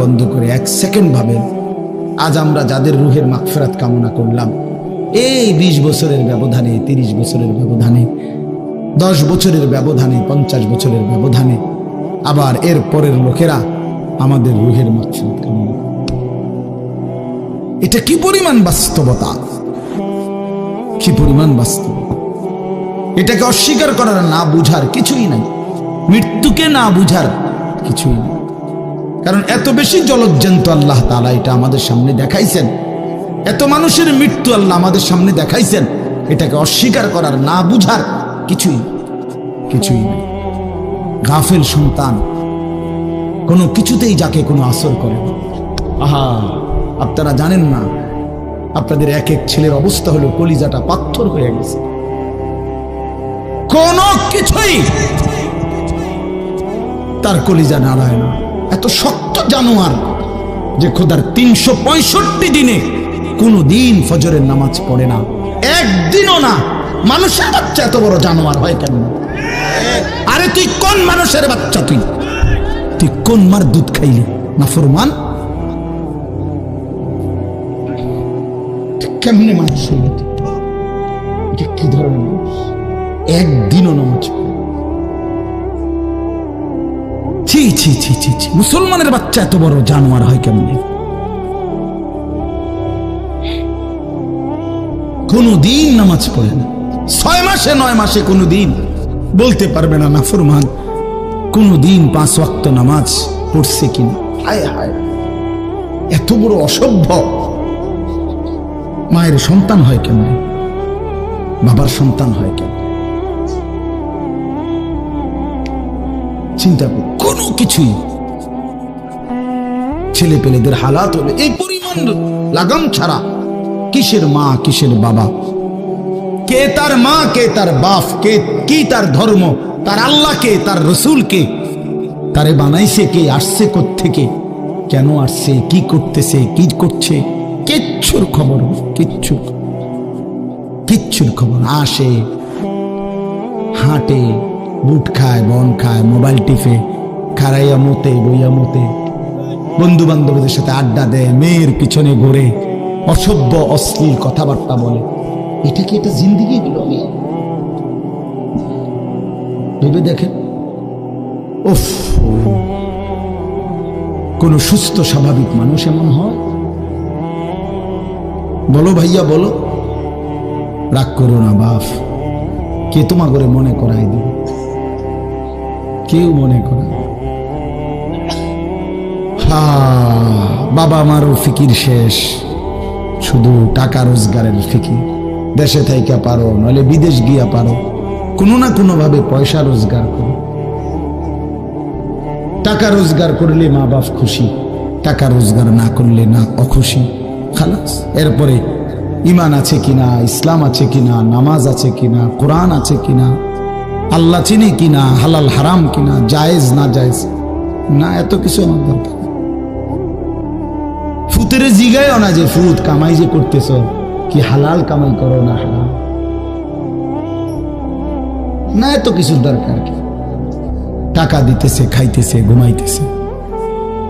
বন্ধ করে এক সেকেন্ড ভাবেন, আজ আমরা যাদের রুহের মাগফিরাত কামনা করলাম, এই 20 বছরের ব্যবধানে, 30 বছরের ব্যবধানে, 10 বছরের ব্যবধানে, 50 বছরের ব্যবধানে আবার এর পরের লোকেরা আমাদের রুহের মাগফিরাত কামনা করে। এটা কি পরিমাণ বাস্তবতা, কি পরিমাণ বাস্তব! এটাকে অস্বীকার করার, না বুঝার কিছুই নাই, মৃত্যুকে না বুঝার কিছুই নেই। কারণ এত বেশি জলজ্জান্ত আল্লাহ তাআলা এটা আমাদের সামনে দেখাইছেন, এত মানুষের মৃত্যু আল্লাহ আমাদের সামনে দেখাইছেন, এটাকে অস্বীকার করার, না বুঝার কিছুই কিছুই নেই। গাফেল সন্তান কোনো কিছুতেই যাকে কোনো আসর করে না। আহা, আপনারা জানেন না, আপনাদের এক এক ছেলের অবস্থা হলো কলিজাটা পাথর হয়ে গেছে, কোনো কিছুই তার কলিজা নাড়ায় না। এত শক্ত জানোয়ার যে খোদার 365 দিনে কোনো দিন ফজরের নামাজ পড়ে না, একদিনও না। মানুষের বাচ্চা এত বড় জানোয়ার হয় কেন? আরে তুই কোন মানুষের বাচ্চা? তুই কোন মার দুধ খাইলি? নাফরমান! কেমনে মানুষ হইল? এটা কি ধরনের মানুষ? একদিনও নামাজ পড়ে? ছি ছি ছি ছি ছি! মুসলমানের বাচ্চা এত বড় জানোয়ার হয় কেমনে? কোনদিন নামাজ পড়ে না, 6 মাসে 9 মাসে কোনদিন বলতে পারবে না নাফরমান কোনদিন 5 ওয়াক্ত নামাজ পড়ছে কিনা। হায় হায়, এত বড় অসভ্য! মায়ের সন্তান হয় কেমনে? বাবার সন্তান হয় কেমনে? চিন্তা কর, কোনো কিছুই ছেলে পেলেদের হালাত হলে এই পরিমাণ লাগাম ছাড়া। কিসের মা, কিসের বাবা, কে তার মা, কে তার বাপ, কে কি তার ধর্ম, তার আল্লাহকে, তার রসুলকে, তারে বানাইছে কে, আসছে কোত্থেকে, কেন আসছে, কি করতেছে, কি করছে, কিচ্ছুর খবর, কিচ্ছুর খবর। আসে, হাঁটে, বুট খায়, বন খায়, মোবাইল টিপে, খারাইয়া মতে, বইয়া মতে, বন্ধু বান্ধবদের সাথে আড্ডা দেয়, মেয়ের পিছনে ঘুরে, অসভ্য অশ্লীল কথাবার্তা বলে। এটা কি এটা জিন্দিগি? এগুলো ভেবে দেখেন। উফ, কোন সুস্থ স্বাভাবিক মানুষ এমন হয়? বলো ভাইয়া, বলো। রাগ করো না বাপ, কে তোমার করে মনে করাই দিবে? কেউ মনে করায়? বাবা আমারও ফিকির শেষ, শুধু টাকা রোজগারের ফিকির। দেশে থাইকা পারো, নইলে বিদেশ গিয়া পারো, কোনো না কোনো ভাবে পয়সা রোজগার করো। টাকা রোজগার করলে মা বাপ খুশি, টাকা রোজগার না করলে না অখুশি, খালাস। এরপরে ইমান আছে কিনা, ইসলাম আছে কিনা, নামাজ আছে কিনা, কোরআন আছে কিনা, আল্লাহ চিনি কিনা, হালাল হারাম কিনা, জায়েজ না জায়েজ না, এত কিছু আমার দরকার। ফুতের জিগায়ও না যে ফুত কামাই যে করতেছ, কি হালাল কামাই করো না হারাম না, এত কিছুর দরকার কি? টাকা দিতেছে, খাইতেছে, ঘুমাইতেছে,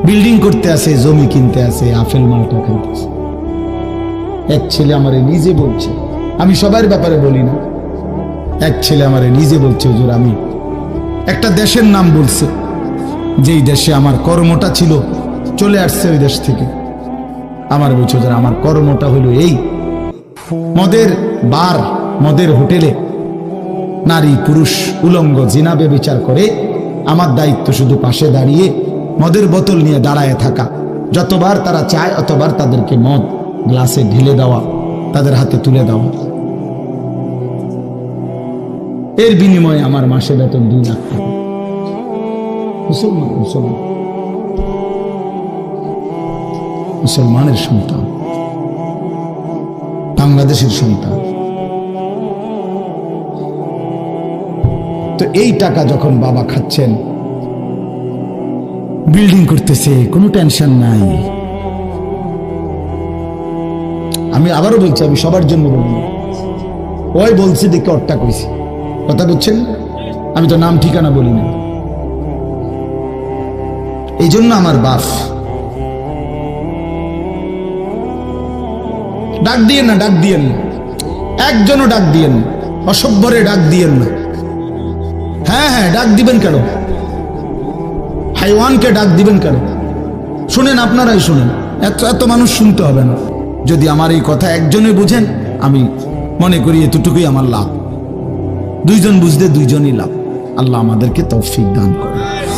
বিল্ডিং করতে আসে, জমি কিনতে আসে, আপেল মালটা খাইতেছে। এক ছেলে আমারে নিজে বলছে, আমি সবার ব্যাপারে বলি না, এক ছেলে আমারে নিজে বলছে, হুজুর আমি একটা দেশের নাম বলছে, যেই দেশে আমার কর্মটা ছিল, চলে আসছে ওই দেশ থেকে। আমার বলছে, হুজুর আমার কর্মটা হলো এই, মদের বার, মদের হোটেলে নারী পুরুষ উলঙ্গ জিনাবে বিচার করে, আমার দায়িত্ব শুধু পাশে দাঁড়িয়ে মদের বোতল নিয়ে দাঁড়ায় থাকা, যতবার তারা চায় অতবার তাদেরকে মদ গ্লাসে ঢেলে দেওয়া, তাদের হাতে তুলে দেওয়া। এর বিনিময়ে আমার মাসে বেতন 2 লাখ টাকা। মুসলমান, মুসলমান, মুসলমানের সন্তান, বাংলাদেশের সন্তান। তো এই টাকা যখন বাবা খাচ্ছেন, বিল্ডিং করতেছে, কোনো টেনশন নাই। আমি আবারও বলছি, আমি সবার জন্য বলি, ওই বলছি দেখে অট্টা কইছি, কথা বুঝছেন? আমি তো নাম ঠিকানা বলি না। এই জন্য আমার বাপ ডাক দিয়েন না, ডাক দিয়েন না, একজনও ডাক দিয়েন না, অসভ্যরে ডাক দিয়েন না। হ্যাঁ হ্যাঁ, ডাক দিবেন কেন? হাইওয়ানকে ডাক দিবেন কেন? শুনেন, আপনারাই শুনেন, এত এত মানুষ শুনতে হবে না। যদি আমার এই কথা একজনে বুঝেন, আমি মনে করি এতটুকুই আমার লাভ। দুইজন বুঝলে দুইজনই লাভ। আল্লাহ আমাদেরকে তৌফিক দান করে।